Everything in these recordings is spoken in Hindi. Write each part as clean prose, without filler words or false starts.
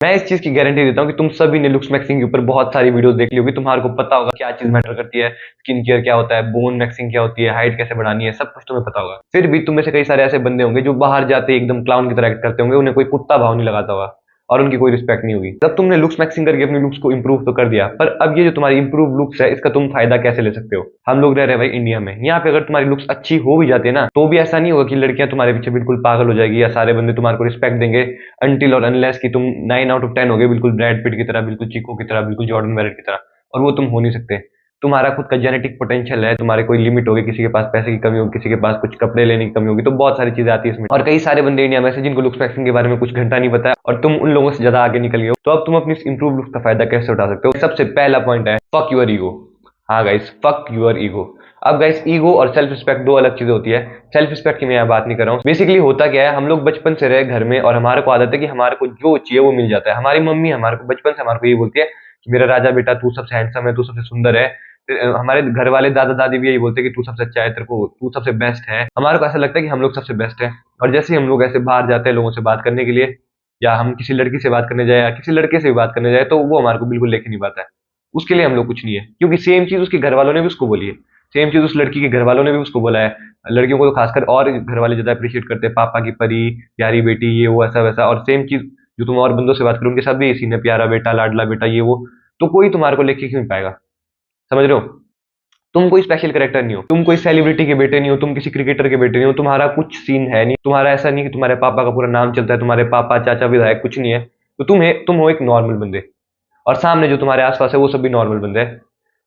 मैं इस चीज की गारंटी देता हूँ कि तुम सभी ने लुक्स मैक्सिंग के ऊपर बहुत सारी वीडियोस देख ली होगी, तुम्हारे को पता होगा क्या चीज मैटर करती है, स्किन केयर क्या होता है, बोन मैक्सिंग क्या होती है, हाइट कैसे बढ़ानी है, सब कुछ तुम्हें पता होगा। फिर भी तुम में से कई सारे ऐसे बंदे होंगे जो बाहर जाते एकदम क्लाउन की तरह एक्ट करते होंगे, उन्हें कोई कुत्ता भाव नहीं लगाता होगा और उनकी कोई रिस्पेक्ट नहीं होगी। तब तुमने लुक्स मैक्सिंग करके अपनी लुक्स को इंप्रूव तो कर दिया, पर अब ये जो तुम्हारी इंप्रूव लुक्स है इसका तुम फायदा कैसे ले सकते हो? हम लोग रह रहे हैं भाई इंडिया में, यहाँ पे अगर तुम्हारी लुक्स अच्छी हो भी जाती है ना, तो भी ऐसा नहीं होगा कि लड़कियां तुम्हारे पीछे बिल्कुल पागल हो जाएगी या सारे बंदे तुम्हारे को रिस्पेक्ट देंगे अनटिल और अनलेस कि तुम 9 आउट ऑफ 10 हो गए बिल्कुल ब्रैड पिट की तरह, बिल्कुल चिको की तरह, बिल्कुल जॉर्डन बैरेट की तरह, और वो तुम हो नहीं सकते। तुम्हारा खुद का जेनेटिक पोटेंशियल है, तुम्हारे कोई लिमिट होगी, किसी के पास पैसे की कमी होगी, किसी के पास कुछ कपड़े लेने की कमी होगी, तो बहुत सारी चीजें आती है इसमें। और कई सारे बंदे इंडिया में से जिनको लुक्स मैक्सिंग के बारे में कुछ घंटा नहीं पता है और तुम उन लोगों से ज्यादा आगे निकल गए हो। तो अब तुम अपनी इंप्रूव लुक्स का फायदा कैसे उठा सकते हो? सबसे पहला पॉइंट है फक योर ईगो। हाँ गाइस, फक योर ईगो। अब गाइस, ईगो और सेल्फ रिस्पेक्ट दो अलग चीजें होती है। सेल्फ रिस्पेक्ट की मैं यहाँ बात नहीं कर रहा हूँ। बेसिकली होता क्या है, हम लोग बचपन से रहे घर में और हमारे को आदत है कि हमारे को जो चाहिए वो मिल जाता है। हमारी मम्मी हमारे को बचपन से हमारे को ये बोलती है कि मेरा राजा बेटा, तू सबसे हैंडसम है, तू सबसे सुंदर है। फिर हमारे घर वाले दादा दादी भी यही बोलते हैं कि तू सबसे अच्छा है, तेरे को तू सबसे बेस्ट है। हमारे को ऐसा लगता है कि हम लोग सबसे बेस्ट है। और जैसे ही हम लोग ऐसे बाहर जाते हैं लोगों से बात करने के लिए, या हम किसी लड़की से बात करने जाए या किसी लड़के से भी बात करने जाए, तो वो हमारे को बिल्कुल लेके नहीं पाता है। उसके लिए हम लोग कुछ नहीं है, क्योंकि सेम चीज उसके घर वालों ने भी उसको बोली है, सेम चीज उस लड़की के घर वालों ने भी उसको बोला है। लड़कियों को तो खासकर और घर वाले ज्यादा अप्रिशिएट करते हैं, पापा की परी, प्यारी बेटी, ये वो ऐसा वैसा। और सेम चीज जो तुम और बंदों से बात करो उनके साथ भी इसी ने, प्यारा बेटा, लाडला बेटा, ये वो। तो कोई तुम्हारे को लेके क्यों नहीं पाएगा? समझ रहे हो? तुम कोई स्पेशल कैरेक्टर नहीं हो, तुम कोई सेलिब्रिटी के बेटे नहीं हो, तुम किसी क्रिकेटर के बेटे नहीं हो, तुम्हारा कुछ सीन है नहीं, तुम्हारा ऐसा नहीं कि तुम्हारे पापा का पूरा नाम चलता है, तुम्हारे पापा चाचा विधायक कुछ नहीं है। तो तुम हो एक नॉर्मल बंदे, और सामने जो तुम्हारे आसपास है वो सब भी नॉर्मल बंदे हैं।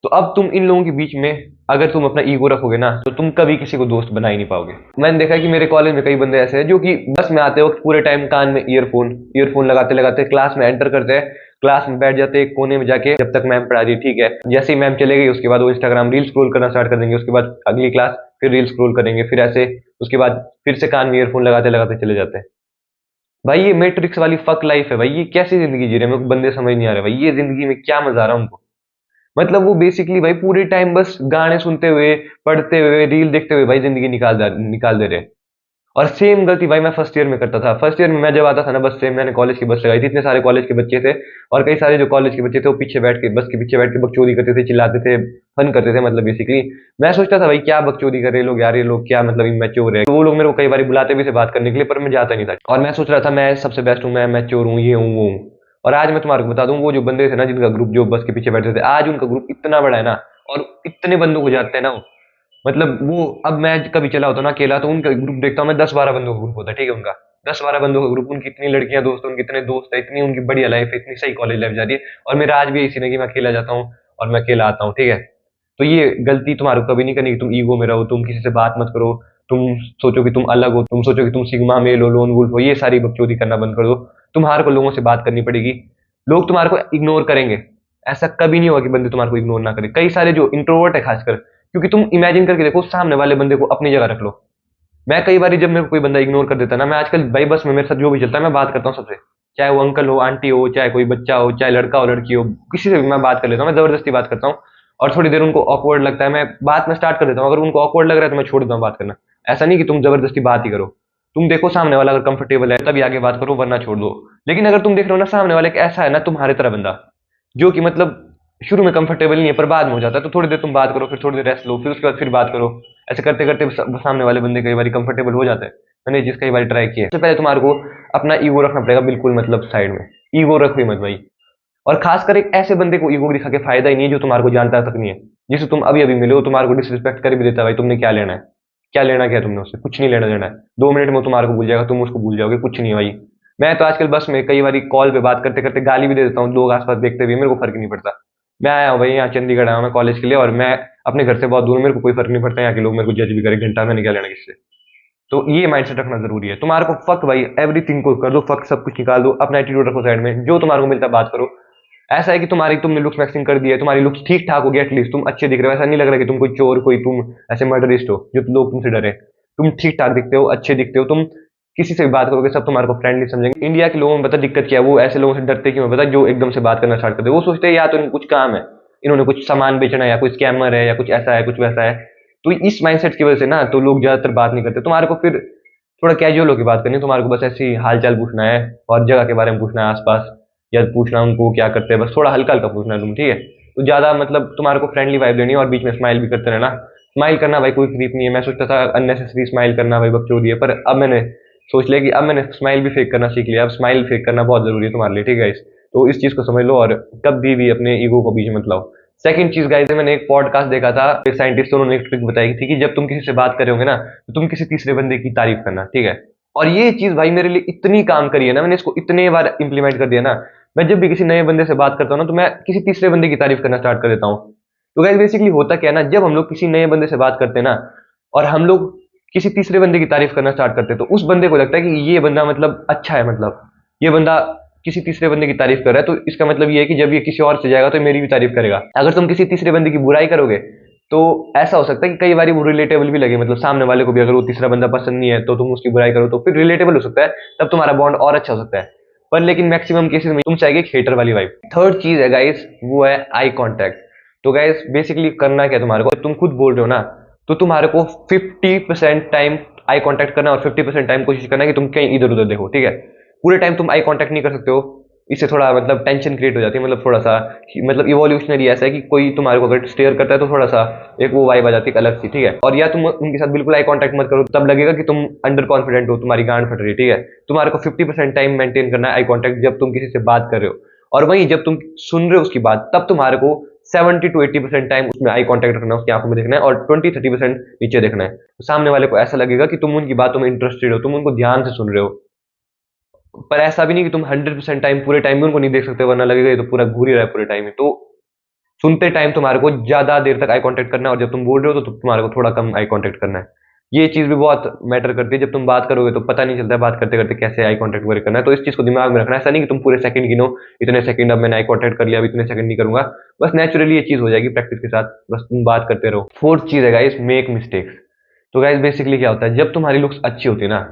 तो अब तुम इन लोगों के बीच में अगर तुम अपना ईगो रखोगे ना, तो तुम कभी किसी को दोस्त बना ही नहीं पाओगे। मैंने देखा है कि मेरे कॉलेज में कई बंदे ऐसे हैं जो कि बस में आते वक्त पूरे टाइम कान में ईयरफोन ईयरफोन लगाते लगाते क्लास में एंटर करते हैं, क्लास में बैठ जाते हैं एक कोने में जाके, जब तक मैम पढ़ा रही है, ठीक है। जैसे ही मैम चले गई उसके बाद वो इंस्टाग्राम रील स्क्रॉल करना स्टार्ट कर देंगे, उसके बाद अगली क्लास फिर रील स्क्रॉल करेंगे, फिर ऐसे उसके बाद फिर से कान में ईयरफोन लगाते लगाते चले जाते हैं। भाई ये मैट्रिक्स वाली फक लाइफ है भाई, ये कैसी जिंदगी जी रहे हैं? मेरे को बंदे समझ नहीं आ रहे भाई, ये जिंदगी में क्या मजा आ रहा है उनको। मतलब वो बेसिकली भाई पूरे टाइम बस गाने सुनते हुए, पढ़ते हुए, रील देखते हुए भाई जिंदगी निकाल दे रहे हैं। और सेम गलती भाई मैं फर्स्ट ईयर में करता था। फर्स्ट ईयर में मैं जब आता था ना बस से, मैंने कॉलेज की बस लगाई थी, इतने सारे कॉलेज के बच्चे थे, और कई सारे जो कॉलेज के बच्चे थे वो पीछे बैठ के, बस के पीछे बैठ के बकचोदी करते थे, चिल्लाते थे, फन करते थे। मतलब बेसिकली मैं सोचता था भाई क्या बकचोदी कर रहे हैं लोग यार, ये लोग क्या मतलब इमेच्योर है। तो वो लोग मेरे को कई बार बुलाते भी थे बात करने के लिए, पर मैं जाता नहीं था और मैं सोच रहा था मैं सबसे बेस्ट हूँ, मैं मैच्योर हूँ, ये हूँ वो हूँ। और आज मैं तुम्हारे को बता दूं, वो जो बंदे थे ना जिनका ग्रुप जो बस के पीछे बैठे थे, आज उनका ग्रुप इतना बड़ा है ना, और इतने बंदों को जाते हैं ना वो। मतलब वो, अब मैं कभी चला होता ना अकेला, तो उनका ग्रुप देखता हूँ मैं, 10-12 बंदों का ग्रुप होता है, ठीक है उनका 10-12 बंदों का ग्रुप, उनकी इतनी लड़कियां दोस्त, उनके इतने दोस्त है, इतनी उनकी बढ़िया लाइफ है, इतनी सही कॉलेज लाइफ जा रही है। और मेरा आज भी इसी ने कि मैं अकेला जाता हूँ और मैं अकेला आता हूँ, ठीक है। तो ये गलती तुम्हारे को कभी नहीं करनी कि तुम ईगो में रहो, तुम किसी से बात मत करो, तुम सोचो कि तुम अलग हो, तुम सोचो कि तुम सिग्मा मेल हो, लोन वुल्फ हो, ये सारी बकचोदी करना बंद कर दो। तुम्हारे को लोगों से बात करनी पड़ेगी, लोग तुम्हारे को इग्नोर करेंगे। ऐसा कभी नहीं होगा कि बंदे तुम्हारे को इग्नोर ना करें। कई सारे जो इंट्रोवर्ट है खासकर, क्योंकि तुम इमेजिन करके देखो, सामने वाले बंदे को अपनी जगह रख लो। मैं कई बार जब मेरे को कोई बंदा इग्नोर कर देता है ना, मैं आजकल भाई बस में मेरे साथ जो भी चलता है मैं बात करता हूँ सबसे, चाहे वो अंकल हो, आंटी हो, चाहे कोई बच्चा हो, चाहे लड़का हो, लड़की हो, किसी से भी मैं बात कर लेता हूँ, मैं जबरदस्ती बात करता हूँ। और थोड़ी देर उनको ऑकवर्ड लगता है, मैं बात में स्टार्ट कर देता हूँ, अगर उनको ऑकवर्ड लग रहा है तो मैं छोड़ देता हूँ बात करना। ऐसा नहीं कि तुम जबरदस्ती बात ही करो, तुम देखो सामने वाला अगर कंफर्टेबल है तभी आगे बात करो, वरना छोड़ दो। लेकिन अगर तुम देख रहे हो ना सामने वाले एक ऐसा है ना तुम्हारे तरह बंदा, जो कि मतलब शुरू में कंफर्टेबल नहीं है पर बाद में हो जाता है, तो थोड़ी देर तुम बात करो, फिर थोड़ी देर रेस्ट लो, फिर उसके बाद फिर बात करो। ऐसे करते करते सामने वाले बंदे कई बार कंफर्टेबल हो जाते हैं। मैंने ये चीज कई बार ट्राई किया है। सबसे पहले तुम्हारे को अपना ईगो रखना पड़ेगा बिल्कुल, मतलब साइड में। ईगो रखो ही मत भाई। और खासकर एक ऐसे बंदे को ईगो दिखा के फायदा ही नहीं है जो तुम्हारे को जानता तक नहीं है, जिसे तुम अभी अभी मिले हो, तुम्हारे को डिसरिस्पेक्ट कर भी देता है भाई, तुमने क्या लेना है? क्या लेना, क्या तुमने उससे? कुछ नहीं लेना देना है। 2 मिनट में वो तुम्हारे को भूल जाएगा, तुम उसको भूल जाओगे, कुछ नहीं है भाई। मैं तो आजकल बस में कई बार कॉल पे बात करते करते गाली भी दे देता हूँ, लोग आसपास देखते हुए, मेरे को फर्क नहीं पड़ता। मैं आया हूँ भाई यहाँ चंडीगढ़ आया हूँ मैं कॉलेज के लिए, और मैं अपने घर से बहुत दूर हूँ, मेरे को कोई फर्क नहीं पड़ता यहाँ के लोग मेरे को जज भी करें, घंटा मैंने क्या लेना किससे। तो ये माइंडसेट रखना जरूरी है तुम्हारे को। फक भाई एवरीथिंग को कर दो, फक सब कुछ निकाल दो, अपना एटीट्यूड रखो साइड में, जो तुम्हारे को मिलता है बात करो। ऐसा है कि तुमने लुक्स मैक्सिंग कर दी है, तुम्हारी लुक्स ठीक ठाक हो गया, एटलीस्ट तुम अच्छे दिख रहे हो, ऐसा नहीं लग रहा कि तुम कोई चोर, कोई तुम ऐसे मर्डरिस्ट हो जो लोग तुमसे डरे। तुम ठीक ठाक दिखते हो, अच्छे दिखते हो, तुम किसी से भी बात करोगे सब तुम्हारे को फ्रेंडली समझेंगे। इंडिया के लोगों में पता दिक्कत क्या है, वो ऐसे लोगों से डरते क्यों है पता, जो एकदम से बात करना स्टार्ट करते हैं। वो सोचते हैं या तो इनको कुछ काम है, इन्होंने कुछ सामान बेचना है, या कोई स्कैमर है, या कुछ ऐसा है, कुछ वैसा है। तो इस माइंडसेट की वजह से ना तो लोग ज्यादातर बात नहीं करते तुम्हारे को। फिर थोड़ा कैजुअल होकर बात करनी है तुम्हारे को, बस ऐसी हाल चाल पूछना है और जगह के बारे में पूछना है आसपास, या पूछना उनको क्या करते हैं, बस थोड़ा हल्का हल्का पूछना है तुम, ठीक है। तो ज्यादा मतलब तुम्हारे को फ्रेंडली वाइब देनी है और बीच में स्माइल भी करते रहना। स्माइल करना भाई कोई क्रीप नहीं है, मैं सोचता था अननेसेसरी स्माइल करना भाई बकचोदी है, पर अब मैंने सोच लिया कि अब मैंने स्माइल भी फेक करना सीख लिया। अब स्माइल फेक करना बहुत जरूरी है तुम्हारे लिए, ठीक है। तो इस चीज को समझ लो और कभी भी अपने ईगो को बीच में मत लाओ। सेकंड चीज गाइस, मैंने एक पॉडकास्ट देखा था, एक साइंटिस्ट, उन्होंने एक ट्रिक बताई थी कि जब तुम किसी से बात कर रहे होगे ना, तो तुम किसी तीसरे बंदे की तारीफ करना, ठीक है। और ये चीज भाई मेरे लिए इतनी काम करी है ना, मैंने इसको इतने बार इंप्लीमेंट कर दिया ना। मैं जब भी किसी नए बंदे से बात करता हूँ ना, तो मैं किसी तीसरे बंदे की तारीफ करना स्टार्ट कर देता हूँ। तो गाइस बेसिकली होता क्या है ना, जब हम लोग किसी नए बंदे से बात करते हैं ना, और हम लोग किसी तीसरे बंदे की तारीफ करना स्टार्ट करते हैं, तो उस बंदे को लगता है कि ये बंदा मतलब अच्छा है, मतलब ये बंदा किसी तीसरे बंदे की तारीफ कर रहा है, तो इसका मतलब ये है कि जब ये किसी और से जाएगा तो मेरी भी तारीफ करेगा। अगर तुम किसी तीसरे बंदे की बुराई करोगे, तो ऐसा हो सकता है कि कई बार वो रिलेटेबल भी लगे, मतलब सामने वाले को भी अगर वो तीसरा बंदा पसंद नहीं है तो तुम उसकी बुराई करो, तो फिर रिलेटेबल हो सकता है, तब तुम्हारा बॉन्ड और अच्छा हो सकता है। पर लेकिन मैक्सिमम केसेस में तुम चाहेगे हेटर वाली वाइब। थर्ड चीज है गाइस, वो है आई कॉन्टैक्ट। तो गाइस बेसिकली करना क्या तुम्हारे को, तुम खुद बोल रहे हो ना, तो तुम्हारे को 50% टाइम आई कांटेक्ट करना और 50% टाइम कोशिश करना कि तुम कहीं इधर उधर देखो, ठीक है। पूरे टाइम तुम आई कांटेक्ट नहीं कर सकते हो, इससे थोड़ा मतलब टेंशन क्रिएट हो जाती है, मतलब थोड़ा सा मतलब इवोल्यूशनरी ऐसा है कि कोई तुम्हारे को अगर स्टेयर करता है तो थोड़ा सा एक वो वाइब आ जाती है अलग सी, ठीक है। और या तुम उनके साथ बिल्कुल आई कांटेक्ट मत करो, तब लगेगा कि तुम अंडर कॉन्फिडेंट हो, तुम्हारी गांड फट रही है, ठीक है। तुम्हारे को 50% टाइम मेंटेन करना है आई कांटेक्ट जब तुम किसी से बात कर रहे हो, और वहीं जब तुम सुन रहे हो उसकी बात, तब तुम्हारे को 70 to 80% टाइम उसमें आई कांटेक्ट रखना है, उसकी आंखों में देखना है, और 20-30% नीचे देखना है। तो सामने वाले को ऐसा लगेगा कि तुम उनकी बातों में इंटरेस्टेड हो, तुम उनको ध्यान से सुन रहे हो। पर ऐसा भी नहीं कि तुम 100% टाइम पूरे टाइम में उनको नहीं देख सकते, वरना लगेगा ये तो पूरा घूर ही रहा है पूरे टाइम में। तो सुनते टाइम तुम्हारे को ज्यादा देर तक आई कांटेक्ट करना है, और जब तुम बोल रहे हो तो तुम्हारे को थोड़ा कम आई कांटेक्ट करना है। ये चीज भी बहुत मैटर करती है, जब तुम बात करोगे तो पता नहीं चलता है बात करते करते कैसे आई कांटेक्ट वगैरह करना है। तो इस चीज को दिमाग में रखना है, ऐसा नहीं कि तुम पूरे सेकंड गिनो, इतने सेकंड अब मैंने आई कांटेक्ट कर लिया, अब इतने सेकंड नहीं करूंगा। बस नेचुरली ये चीज हो जाएगी प्रैक्टिस के साथ, बस तुम बात करते रहो। फोर्थ चीज है गाइस, मेक मिस्टेक्स। तो गाइस बेसिकली क्या होता है, जब तुम्हारी लुक्स अच्छी होती है ना,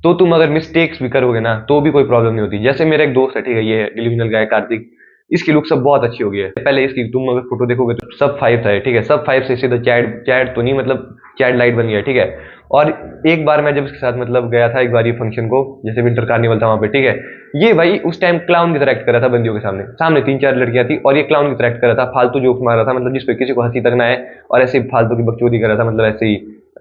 तो तुम अगर मिस्टेक्स भी करोगे ना तो भी कोई प्रॉब्लम नहीं होती। जैसे मेरा एक दोस्त है, ठीक है, ये डिल्यूजनल गाय कार्तिक, इसकी लुक सब बहुत अच्छी हो गई है। पहले इसकी तुम अगर फोटो देखोगे तो सब 5 था, ठीक है, सब 5 से सीधा चैट चैट तो नहीं, मतलब चैट लाइट बन गया, ठीक है। और एक बार मैं जब इसके साथ मतलब गया था एक बार ये फंक्शन को, जैसे विंटर कार्निवल था वहां पे, ठीक है, ये भाई उस टाइम क्लाउन की तरह एक्ट कर रहा था बंदियों के सामने। सामने 3-4 लड़कियां थी और ये क्लाउन की तरह एक्ट कर रहा था, फालतू जोक मार रहा था, मतलब जिसपे किसी को हंसी तक ना आए, और ऐसे ही फालतू की बकचोदी कर रहा था, मतलब ऐसे ही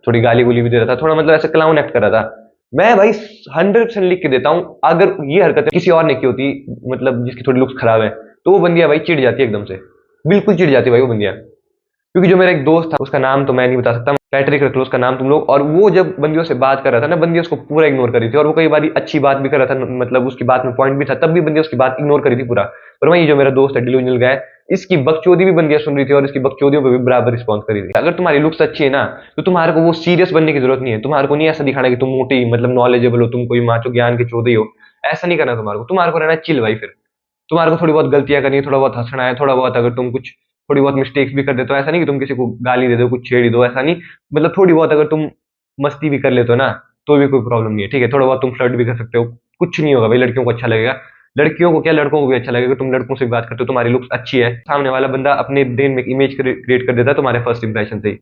थोड़ी गाली गुली भी दे रहा था, थोड़ा मतलब ऐसे क्लाउन एक्ट कर रहा था। मैं भाई 100% लिख के देता हूँ, अगर ये हरकत किसी और ने की होती, मतलब जिसकी थोड़ी लुक्स खराब है, तो वो बंदिया भाई चिढ़ जाती है एकदम से, बिल्कुल चिढ़ जाती है भाई वो बंदिया। क्योंकि जो मेरा एक दोस्त था, उसका नाम तो मैं नहीं बता सकता, पैट्रिक रख लो उसका नाम तुम लोग, और वो जब बंदियों से बात कर रहा था ना, बंदियां उसको पूरा इग्नोर कर रही थी, और वो कई बार अच्छी बात भी कर रहा था, मतलब उसकी बात में पॉइंट भी था, तब भी बंदियां उसकी बात इग्नोर करी थी पूरा। पर वही जो मेरा दोस्त है डिल्यूजनल गाय, इसकी बकचोदी भी बंदियां सुन रही थी और इसकी बकचोदियों पे भी बराबर रिस्पॉन्स करी थी। अगर तुम्हारी लुक्स अच्छी है ना, तो तुम्हारे को वो सीरियस बनने की जरूरत नहीं है, तुम्हारे को नहीं ऐसा दिखाना कि तुम मोटी मतलब नॉलेजेबल हो, तुम कोई माचो ज्ञान के चौधरी हो, ऐसा नहीं करना तुम्हारे को रहना चिल भाई। फिर तुम्हारे को थोड़ी बहुत गलतियां करनी है, थोड़ा बहुत हंसना है, थोड़ा बहुत अगर तुम कुछ थोड़ी बहुत मिस्टेक्स भी कर देते हो, ऐसा नहीं कि तुम किसी को गाली दे दो, कुछ छेड़ दो, ऐसा नहीं। मतलब थोड़ी बहुत अगर तुम मस्ती भी कर लेते हो ना, तो भी कोई प्रॉब्लम नहीं है, ठीक है। थोड़ा बहुत तुम फ्लर्ट भी कर सकते हो, कुछ नहीं होगा भाई, लड़कियों को अच्छा लगेगा। लड़कियों को क्या, लड़कों को भी अच्छा लगेगा, तुम लड़कों से बात करते हो, तुम्हारी लुक्स अच्छी है, सामने वाला बंदा अपने ब्रेन में इमेज क्रिएट कर देता है तुम्हारे फर्स्ट इंप्रेशन से ही।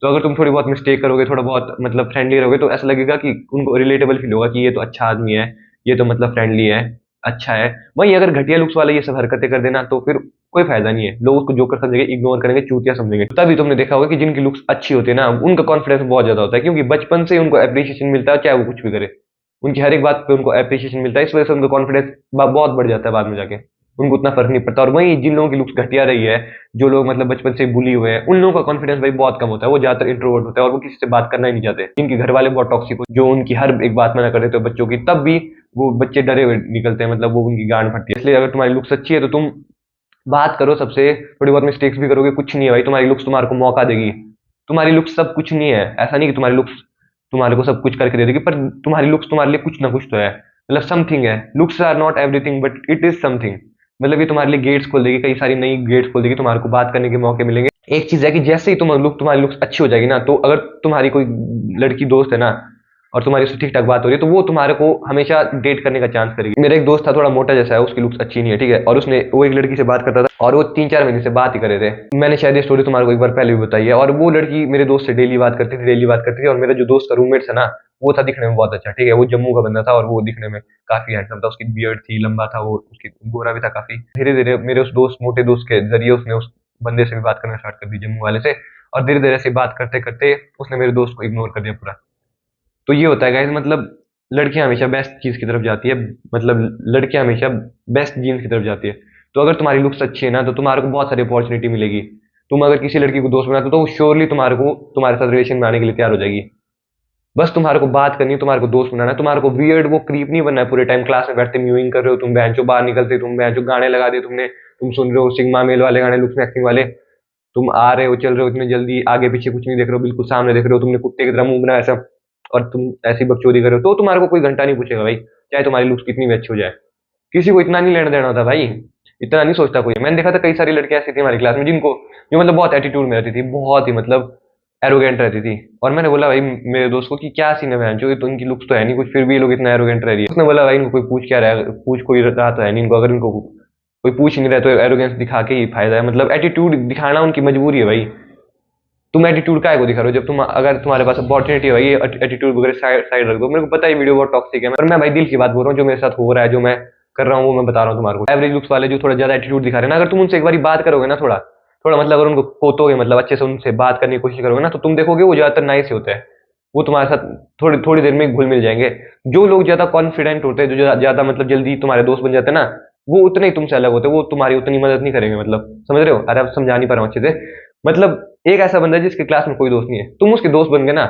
तो अगर तुम थोड़ी बहुत मिस्टेक करोगे, थोड़ा बहुत मतलब फ्रेंडली रहोगे, तो ऐसा लगेगा कि उनको रिलेटेबल फील होगा कि ये तो अच्छा आदमी है, ये तो मतलब फ्रेंडली है, अच्छा है। वहीं अगर घटिया लुक्स वाले ये सब हरकतें कर देना, तो फिर कोई फायदा नहीं है, लोग उसको जोकर समझेंगे, इग्नोर करेंगे, चूतिया समझेंगे। तभी तुमने देखा होगा कि जिनकी लुक्स अच्छी होती है ना, उनका कॉन्फिडेंस बहुत ज्यादा होता है, क्योंकि बचपन से उनको अप्रिशिएशन मिलता है, चाहे वो कुछ भी करे, उनकी हर एक बात पे उनको अप्रिशिएशन मिलता है, इस वजह से उनका कॉन्फिडेंस बहुत बढ़ जाता है बाद में जाके, उनको उतना फर्क नहीं पड़ता। और वहीं जिन लोगों की लुक्स घटिया रही है, जो लोग मतलब बचपन से बुली हुए हैं, उन लोगों का कॉन्फिडेंस भाई बहुत कम होता है, वो ज्यादातर इंट्रोवर्ट होता है और वो किसी से बात करना ही नहीं चाहते। जिनके घर वाले बहुत टॉक्सिक हो, जो उनकी हर एक बात मना कर देते हो बच्चों की, तब भी वो बच्चे डरे हुए निकलते हैं, मतलब वो उनकी गांड फटती है। इसलिए अगर तुम्हारी लुक्स अच्छी है तो तुम बात करो सबसे, थोड़ी बहुत मिस्टेक्स भी करोगे, कुछ नहीं है भाई, तुम्हारी लुक्स तुम्हारे को मौका देगी। तुम्हारी लुक्स सब कुछ नहीं है, ऐसा नहीं कि तुम्हारी लुक्स तुम्हारे को सब कुछ करके दे देगी, पर तुम्हारी लुक्स तुम्हारे लिए कुछ ना कुछ तो है, मतलब समथिंग है। Looks are not everything but it is something, मतलब ये तुम्हारे लिए गेट्स खोल देगी, कई सारी नई गेट्स खोल देगी, तुम्हारे को बात करने के मौके मिलेंगे। एक चीज है कि जैसे ही तुम्हारी लुक्स अच्छी हो जाएगी ना, तो अगर तुम्हारी कोई लड़की दोस्त है ना, और तुम्हारी उससे ठीक ठाक बात हो रही है, तो वो तुम्हारे को हमेशा डेट करने का चांस करेगी। मेरा एक दोस्त था, थोड़ा मोटा जैसा है, उसकी लुक्स अच्छी नहीं है, ठीक है, और वो एक लड़की से बात करता था और वो 3-4 महीने से बात ही कर रहे थे। मैंने शायद ये स्टोरी तुम्हारे को एक बार पहले भी बताई है। और वो लड़की मेरे दोस्त से डेली बात करती थी, डेली बात करती थी। और मेरा जो दोस्त का रूममेट था ना, वो था दिखने में बहुत अच्छा, ठीक है, वो जम्मू का बंदा था और वो दिखने में काफी हैंडसम था, उसकी बियर्ड थी, लंबा था वो, उसकी गोरा भी था काफी। धीरे धीरे मेरे उस दोस्त, मोटे दोस्त के जरिए उसने उस बंदे से भी बात करना स्टार्ट कर दी, जम्मू वाले से। और धीरे धीरे से बात करते करते उसने मेरे दोस्त को इग्नोर कर दिया पूरा। तो ये होता है गाइस, मतलब लड़कियां हमेशा बेस्ट चीज की तरफ जाती है, मतलब लड़कियां हमेशा बेस्ट जीन्स की तरफ जाती है। तो अगर तुम्हारी लुक्स अच्छी है ना, तो तुम्हारे को बहुत सारी अपॉर्चुनिटी मिलेगी। तुम अगर किसी लड़की को दोस्त बनाते हो तो वो श्योरली तुम्हारे साथ रिलेशन में आने के लिए तैयार हो जाएगी। बस तुम्हारे को बात करनी है, तुम्हारे को दोस्त बनाना है, तुम्हारे को वियर्ड वो क्रीप नहीं बनना है पूरे टाइम क्लास में बैठते म्यूइंग कर रहे हो तुम, बेंचो बाहर निकलते तुम बेंचो गाने लगा दिए तुमने, तुम सुन रहे हो सिग्मा मेल वाले गाने, लुक्स मैक्सिंग वाले, तुम आ रहे हो चल रहे हो इतने जल्दी, आगे पीछे कुछ नहीं देख रहे हो, बिल्कुल सामने देख रहे हो, तुमने कुत्ते की तरह मुंह बनाया ऐसा, और तुम ऐसी बकचोदी कर रहे हो, तो तुम्हारे को कोई घंटा नहीं पूछेगा भाई, चाहे तुम्हारी लुक्स कितनी भी अच्छी हो जाए। किसी को इतना नहीं लेना देना होता भाई, इतना नहीं सोचता कोई। मैंने देखा था कई सारी लड़कियां ऐसी थी हमारी क्लास में जिनको, जो मतलब बहुत एटीट्यूड में रहती थी, बहुत ही मतलब एरोगेंट रहती थी। और मैंने बोला भाई मेरे दोस्त को कि क्या सीन है बहन, जो तो इनकी लुक्स तो है नहीं कुछ, फिर भी ये लोग इतना एरोगेंट रह रही है। उसने बोला भाई इनको कोई पूछ क्या रहा है, पूछ कोई रहा तो है नहीं इनको, अगर इनको कोई पूछ ही नहीं रहा तो एरोगेंस दिखा के ही फायदा है, मतलब एटीट्यूड दिखाना उनकी मजबूरी है भाई। तुम एटीट्यूड काय को दिखा रहे हो, जब तुम अगर तुम्हारे पास अपॉर्चुनिटी है भाई, ये एटीट्यूड वगैरह साइड साइड रख दो। मेरे को पता है वीडियो बहुत टॉक्सिक है, पर मैं भाई दिल की बात बोल रहा हूँ, जो मेरे साथ हो रहा है, जो मैं कर रहा हूँ वो मैं बता रहा हूँ तुम्हारे को। एवरेज लुक्स वाले जो थोड़ा ज्यादा एटीट्यूड दिखा रहे हैं ना, अगर तुम उनसे एक बार बात करोगे ना, थोड़ा थोड़ा मतलब अगर उनको पोतोगे, मतलब अच्छे से उनसे बात करने की कोशिश करोगे ना, तो तुम देखोगे वो ज्यादातर नाइस ही होते हैं। वो तुम्हारे साथ थोड़ी थोड़ी देर में घुल मिल जाएंगे। जो लोग ज्यादा कॉन्फिडेंट होते हैं, जो ज्यादा मतलब जल्दी तुम्हारे दोस्त बन जाते हैं ना, वो उतने ही तुमसे अलग होते हैं, वो तुम्हारी उतनी मदद नहीं करेंगे, मतलब समझ रहे हो? अरे आप समझा नहीं पा रहा हूँ अच्छे से। मतलब एक ऐसा बंदा है जिसके क्लास में कोई दोस्त नहीं है, तुम उसके दोस्त बन गए ना,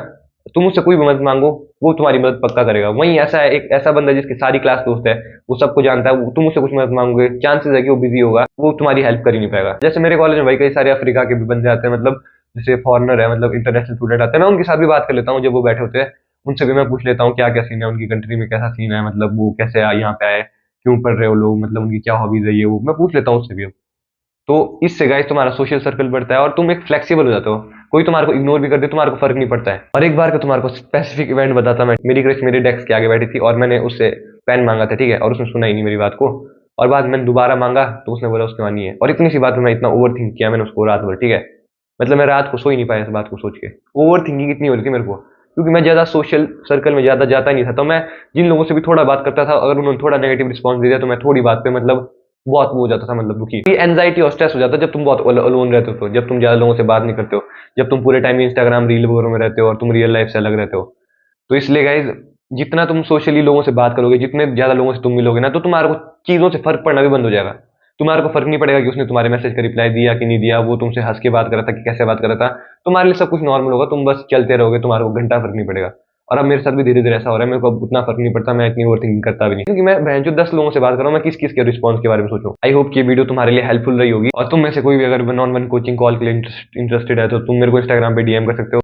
तुम उससे कोई भी मदद मांगो, वो तुम्हारी मदद पक्का करेगा। वहीं ऐसा है एक ऐसा बंदा जिसकी सारी क्लास दोस्त है, वो सबको जानता है, तुम उससे कुछ मदद मांगोगे, चांसेस है कि वो बिजी होगा, वो तुम्हारी हेल्प कर ही नहीं पाएगा। जैसे मेरे कॉलेज में भाई कई सारे अफ्रीका के भी बंदे आते हैं, मतलब जैसे फॉरनर है, मतलब इंटरनेशनल स्टूडेंट आते हैं, मैं उनके साथ भी बात कर लेता हूँ जब वो बैठे होते हैं। उनसे भी मैं पूछ लेता हूँ क्या क्या सीन है उनकी कंट्री में, कैसा सीन है, मतलब वो कैसे यहाँ पे आए, क्यों पढ़ रहे हो लोग, मतलब उनकी क्या हॉबीज है, ये वो मैं पूछ लेता हूँ उससे भी। अब तो इससे गाइस तुम्हारा सोशल सर्कल बढ़ता है और तुम एक फ्लेक्सिबल हो जाते हो। कोई तुम्हारे को इग्नोर भी कर दे, तुम्हारे को फर्क नहीं पड़ता है। और एक बार का तुम्हारे को स्पेसिफिक इवेंट बताता मैं, मेरी क्रश मेरे डेस्क के आगे बैठी थी और मैंने उससे पेन मांगा था, ठीक है, और उसने सुना ही नहीं मेरी बात को। और बाद मैंने दोबारा मांगा तो उसने बोला उसके मानी है, और इतनी सी बात में मैं इतना ओवर थिंक किया मैंने उसको रात भर, ठीक है, मतलब मैं रात को सो ही नहीं पाया इस बात को सोच के। ओवर थिंकिंग इतनी हो रही थी मेरे को, क्योंकि मैं ज्यादा सोशल सर्कल में ज्यादा जाता नहीं था, तो मैं जिन लोगों से भी थोड़ा बात करता था, अगर उन्होंने थोड़ा नेगेटिव रिस्पॉन्स दे दिया तो मैं थोड़ी बात पे मतलब बहुत वो हो जाता था, मतलब दुखी, एंजाइटी और स्ट्रेस हो जाता है जब तुम बहुत अलोन रहते हो, तो जब तुम ज्यादा लोगों से बात नहीं करते हो, जब तुम पूरे टाइम इंस्टाग्राम रील वगैरह में रहते हो और तुम रियल लाइफ से अलग रहते हो। तो इसलिए गाइज जितना तुम सोशली लोगों से बात करोगे, जितने ज्यादा लोगों से तुम मिलोगे ना, तो तुम्हारे को चीजों से फर्क पड़ना भी बंद हो जाएगा। तुम्हारे को फर्क नहीं पड़ेगा कि उसने तुम्हारे मैसेज का रिप्लाई दिया कि नहीं दिया, वो तुमसे हंस के बात कर रहा था कि कैसे बात कर रहा था। तुम्हारे लिए सब कुछ नॉर्मल होगा, तुम बस चलते रहोगे, तुम्हारे को घंटा फर्क नहीं पड़ेगा। और अब मेरे साथ भी धीरे धीरे ऐसा हो रहा है, मेरे को अब उतना फर्क नहीं पड़ता, मैं इतनी ओवर थिंकिंग करता भी नहीं, क्योंकि मैं बहन जो 10 लोगों से बात कर रहा हूँ, मैं किस किस के रिस्पॉन्स के बारे में सोचूं। आई होप कि ये वीडियो तुम्हारे लिए हेल्पफुल रही होगी, और तुम में से कोई भी अगर one on one coaching call के लिए इंटरेस्टेड है तो तुम मेरे को इंस्टाग्राम पे डीएम कर सकते हो।